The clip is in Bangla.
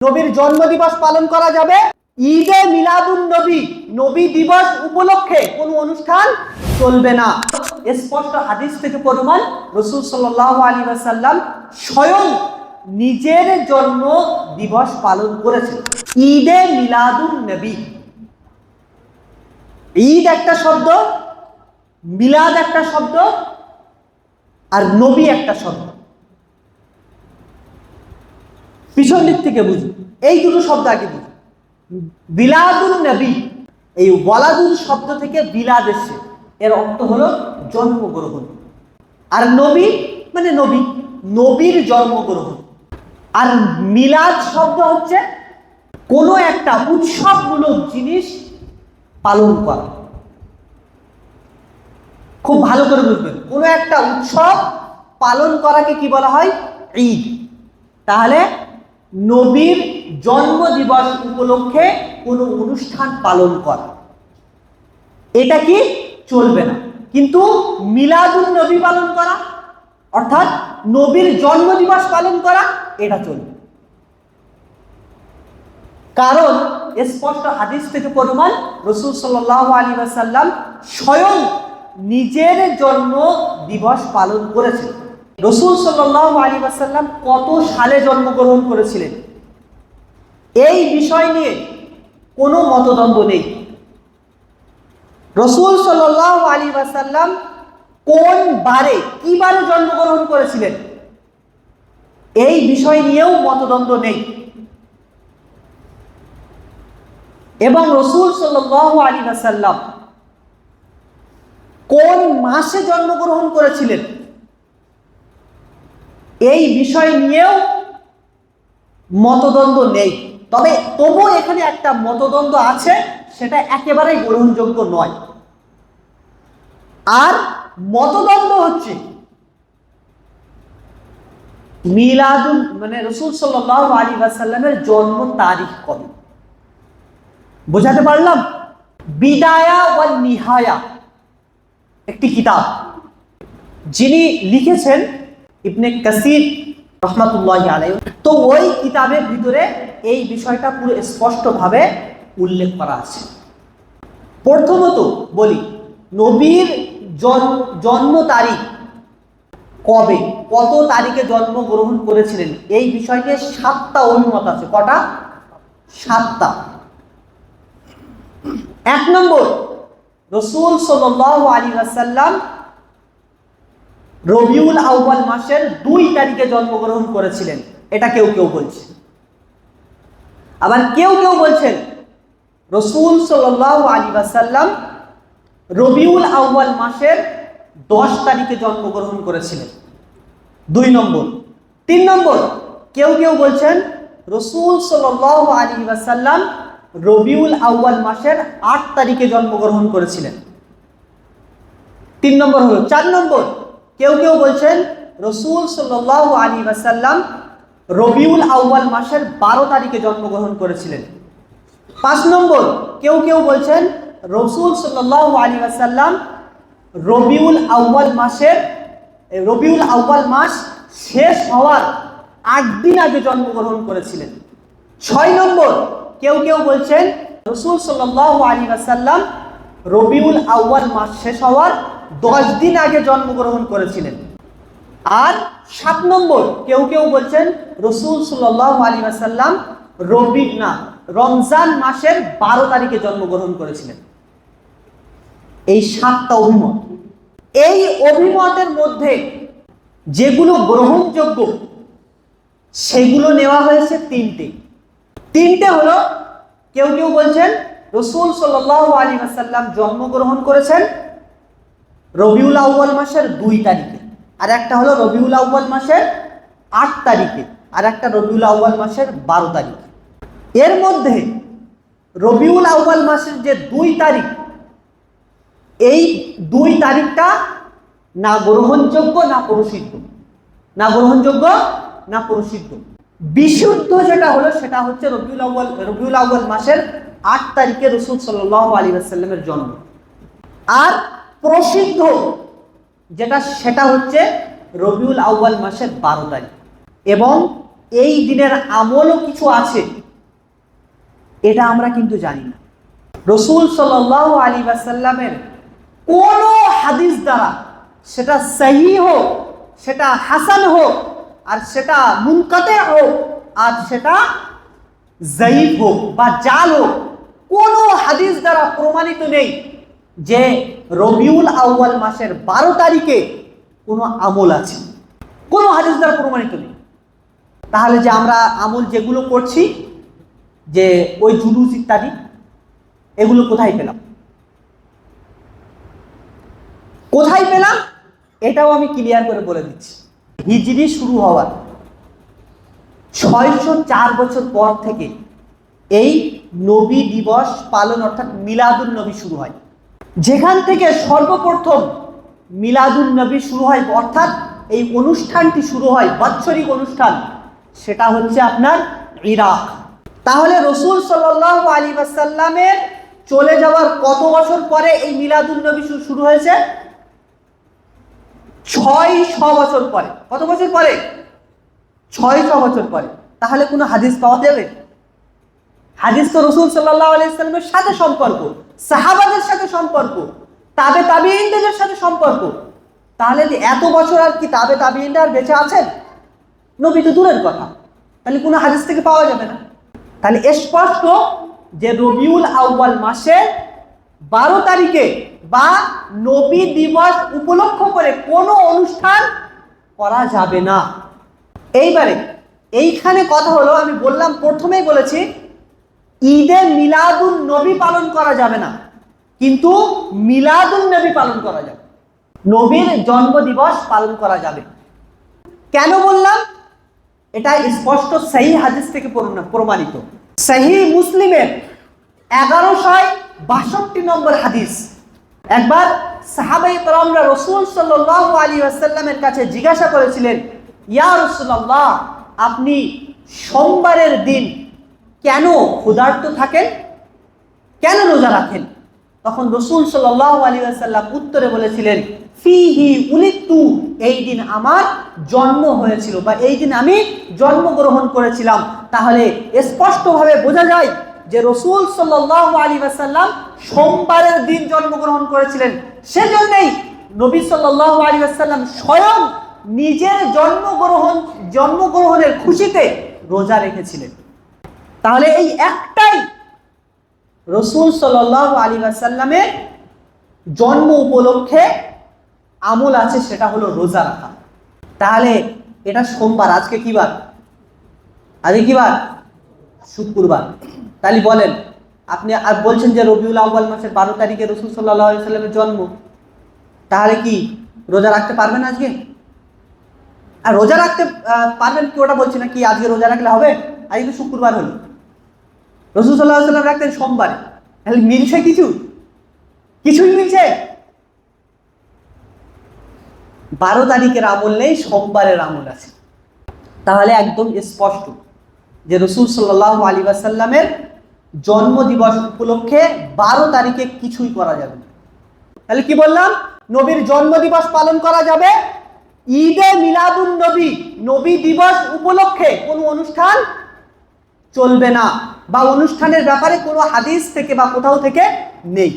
নবীর জন্মদিবস পালন করা যাবে। ঈদে মিলাদুন নবী, নবী দিবস উপলক্ষে কোনো অনুষ্ঠান চলবে না। স্পষ্ট হাদিস থেকে প্রমাণ, রাসূল সাল্লাল্লাহু আলাইহি ওয়াসাল্লাম স্বয়ং নিজের জন্ম দিবস পালন করেছেন। ঈদে মিলাদুন নবী, ঈদ একটা শব্দ, মিলাদ একটা শব্দ, আর নবী একটা শব্দ। পিছন দিক থেকে বুঝি, এই দুটো শব্দ আগে বুঝি। বিলাদুন নবী, এই ওয়ালাদুন শব্দ থেকে বিলাদ এসেছে, এর অর্থ হলো জন্মগ্রহণ। আর নবী মানে নবী, নবীর জন্মগ্রহণ। আর মিলাদ শব্দ হচ্ছে কোনো একটা উৎসবমূলক জিনিস পালন করা। খুব ভালো করে বুঝবেন, কোনো একটা উৎসব পালন করাকে কি বলা হয়? ঈদ। তাহলে নবীর জন্মদিবস উপলক্ষে কোনো অনুষ্ঠান পালন করা, এটা কি চলবে না। কিন্তু মিলাদুন নবী পালন করা, অর্থাৎ নবীর জন্মদিবস পালন করা, এটা চলবে। কারণ স্পষ্ট হাদিস থেকে প্রমাণ, রাসূল সাল্লাল্লাহু আলাইহি ওয়াসাল্লাম স্বয়ং নিজের জন্ম দিবস পালন করেছেন। রাসূল সাল্লাল্লাহু আলাইহি ওয়াসাল্লাম কত সালে জন্মগ্রহণ করেছিলেন এই বিষয় নিয়ে কোনো মতদ্বন্দ্ব নেই। রাসূল সাল্লাল্লাহু আলাইহি ওয়াসাল্লাম কোন বারে, কি বারে জন্মগ্রহণ করেছিলেন এই বিষয় নিয়েও মতদ্বন্দ্ব নেই। এবং রাসূল সাল্লাল্লাহু আলাইহি ওয়াসাল্লাম কোন মাসে জন্মগ্রহণ করেছিলেন এই বিষয় নিয়েও মতদ্বন্দ্ব নেই। তবে তবু এখানে একটা মতদ্বন্দ্ব আছে, সেটা একেবারেই গ্রহণযোগ্য নয়। আর মতদ্বন্দ্ব হচ্ছে মিলাদুন মানে রাসূল সাল্লাল্লাহু আলাইহি ওয়াসাল্লামের জন্ম তারিখ কবে। বোঝাতে পারলাম? বিদায়া ওয়াল নিহায়া একটি কিতাব, যিনি লিখেছেন ইবনে কাসির রহমাতুল্লাহি আলাইহি। তো ওই কিতাবের ভিতরে এই বিষয়টা পুরো স্পষ্টভাবে উল্লেখ করা আছে। প্রথমত বলি, নবীর জন্ম তারিখ কবে, কত তারিখে জন্মগ্রহণ করেছিলেন এই বিষয়কে 7টা অভিমত আছে। কটা? 7টা। 1 নম্বর, রাসূল সাল্লাল্লাহু আলাইহি ওয়াসাল্লাম রবিউল আউয়াল মাসের 2 তারিখে জন্মগ্রহণ করেছিলেন, এটা কেউ কেউ বলছে। আবার কেউ কেউ বলছেন রাসূল সাল্লাল্লাহু আলাইহি ওয়াসাল্লাম রবিউল আউয়াল মাসের 10 তারিখে জন্মগ্রহণ করেছিলেন, 2 নম্বর। 3 নম্বর, কেউ কেউ বলছেন রাসূল সাল্লাল্লাহু আলাইহি ওয়াসাল্লাম রবিউল আউয়াল মাসের 8 তারিখে জন্মগ্রহণ করেছিলেন, 3 নম্বর হলো। 4 নম্বর, কেউ কেউ বলছেন রাসূল সাল্লাল্লাহু আলাইহি ওয়াসাল্লাম রবিউল আউয়াল মাসের 12 তারিখে জন্মগ্রহণ করেছিলেন। 5 নম্বর, কেউ কেউ বলছেন রাসূল সাল্লাল্লাহু আলাইহি ওয়াসাল্লাম রবিউল আউয়াল মাস শেষ হওয়ার 8 দিন আগে জন্মগ্রহণ করেছিলেন। 6 নম্বর, কেউ কেউ বলছেন রাসূল সাল্লাল্লাহু আলাইহি ওয়াসাল্লাম রবিউল আউয়াল মাস শেষ হওয়ার 10 দিন আগে জন্মগ্রহণ করেছিলেন। আর 7 নম্বর, কেউ কেউ বলছেন রাসূল সাল্লাল্লাহু আলাইহি ওয়াসাল্লাম রমজান মাসের 12 তারিখে জন্মগ্রহণ করেছিলেন। এই 7টা অভিমত। এই অভিমতের মধ্যে যেগুলো গ্রহণযোগ্য সেগুলো নেওয়া হয়েছে 3টে হলো, কেউ কেউ বলছেন রাসূল সাল্লাল্লাহু আলাইহি ওয়াসাল্লাম জন্মগ্রহণ করেছেন রবিউল আউয়াল মাসের 2 তারিখে, আর একটা হলো রবিউল আউয়াল মাসের 8 তারিখে, আর একটা রবিউল আউয়াল মাসের 12 তারিখে। এর মধ্যে রবিউল আউয়াল মাসের যে 2 তারিখ, এই 2 তারিখটা না গ্রহণযোগ্য না প্রসিদ্ধ, না গ্রহণযোগ্য না প্রসিদ্ধ। বিশুদ্ধ যেটা হলো সেটা হচ্ছে রবিউল আউয়াল মাসের 8 তারিখে রাসূল সাল্লাল্লাহু আলাইহি ওয়াসাল্লামের জন্ম। আর প্রসিদ্ধ যেটা সেটা হচ্ছে রবিউল আউয়াল মাসের 12 তারিখ। এবং এই দিনের আমলও কিছু আছে, এটা আমরা কিন্তু জানি না। রাসূল সাল্লাল্লাহু আলাইহি ওয়াসাল্লামের কোন হাদিস দ্বারা, সেটা সহিহ হোক, সেটা হাসান হোক, আর সেটা মুনকাতে হোক, আর সেটা যায়ীফ হোক বা জাল হোক, কোন হাদিস দ্বারা প্রমাণিত নেই যে রবিউল আউয়াল মাসের 12 তারিখে কোনো আমল আছে। কোন হাদিস দ্বারা প্রমাণিত নেই। তাহলে যে আমরা আমল যেগুলো করছি, যে ওই জুলুস ইত্যাদি, এগুলো কোথায় পেলাম? কোথায় পেলাম এটাও আমি ক্লিয়ার করে বলে দিচ্ছি। হিজরি শুরু হওয়ার 604 বছর পর থেকে এই নবী দিবস পালন অর্থাৎ মিলাদুন নবী শুরু হয়। যেখান থেকে সর্বপ্রথম মিলাদুন নবী শুরু হয়, অর্থাৎ এই অনুষ্ঠানটি শুরু হয়, বাৎসরিক অনুষ্ঠান, সেটা হচ্ছে আপনার ইরাক। তাহলে রাসূল সাল্লাল্লাহু আলাইহি ওয়াসাল্লামের চলে যাওয়ার কত বছর পরে এই মিলাদুন নবী শুরু হয়েছে? 600 বছর পরে। কত বছর পরে? 600 বছর পরে। তাহলে কোনো হাদিস পাওয়া যাবে? হাদিস তো রাসূল সাল্লাল্লাহু আলাইহি ওয়াসাল্লামের সাথে সম্পর্ক, সাহাবাদের সাথে সম্পর্ক, তাবেঈনদের সাথে সম্পর্ক। তাহলে এত বছর আর কি তাবেঈনরা আর বেঁচে আছেন? নবী তো দূরের কথা, তাহলে কোনো হাদিস থেকে পাওয়া যাবে না। তাহলে স্পষ্ট যে রবিউল আউয়াল মাসে 12 তারিখে বা নবী দিবস উপলক্ষ করে কোনো অনুষ্ঠান করা যাবে না। এইবারে এইখানে কথা হলো, আমি বললাম, প্রথমেই বলেছি ঈদে মিলাদুন নবী পালন করা যাবে না, কিন্তু মিলাদুন নবী পালন করা যাবে, নবীর জন্ম দিবস পালন করা যাবে। কেন বললাম? এটা স্পষ্ট সহিহ হাদিস থেকে প্রমাণিত। সহিহ মুসলিমের 1162 নম্বর হাদিস। একবার সাহাবায়ে কেরামরা রাসূল সাল্লাল্লাহু আলাইহি ওয়াসাল্লামের কাছে জিজ্ঞাসা করেছিলেন, ইয়া রাসূলুল্লাহ, আপনি সোমবারের দিন কেন ক্ষুধার্ত থাকেন, কেন রোজা রাখেন? তখন রাসূল সাল্লাল্লাহু আলাইহি ওয়াসাল্লাম উত্তরে বলেছিলেন, ফিহি উলিদতু, এই দিন আমার জন্ম হয়েছিল বা এই দিন আমি জন্মগ্রহণ করেছিলাম। তাহলে স্পষ্টভাবে বোঝা যায় যে রাসূল সাল্লাল্লাহু আলাইহি ওয়াসাল্লাম সোমবারের দিন জন্মগ্রহণ করেছিলেন। সেজন্যই নবী সাল্লাল্লাহু আলাইহি ওয়াসাল্লাম স্বয়ং নিজের জন্মগ্রহণের খুশিতে রোজা রেখেছিলেন। তাহলে এই একটাই রাসূল সাল্লাল্লাহু আলাইহি ওয়াসাল্লামের জন্ম উপলক্ষে আমল আছে, সেটা হলো রোজা রাখা। তাহলে এটা সোমবার, আজকে কি বার? আজকে কি বার? শুক্রবার। তাহলে বলেন, আপনি আর বলছেন যে রবিউল আউয়াল মাসের 12 তারিখে রাসূল সাল্লাল্লাহু আলাইহি ওয়াসাল্লামের জন্ম, তাহলে কি রোজা রাখতে পারবেন আজকে? আর রোজা রাখতে পারবেন কি ওটা বলছি না, কি আজকে রোজা রাখলে হবে? আজকে তো শুক্রবার হলো, রাসূল সাল্লাল্লাহু আলাইহি ওয়াসাল্লাম রাখতেন সোমবারে। তাহলে মিলছে কিছুই মিলছে? 12 তারিখের আমল নেই, সোমবারের আমল আছে। তাহলে একদম স্পষ্ট যে রাসূল সাল্লাল্লাহু আলাইহি ওয়াসাল্লামের জন্মদিবস উপলক্ষে 12 তারিখে কিছুই করা যাবে না। তাহলে কি বললাম? নবীর জন্মদিবস পালন করা যাবে, ঈদে মিলাদুন নবী, নবী দিবস উপলক্ষে কোনো অনুষ্ঠান চলবে না, বা অনুষ্ঠানের ব্যাপারে কোনো হাদিস থেকে বা কোথাও থেকে নেই।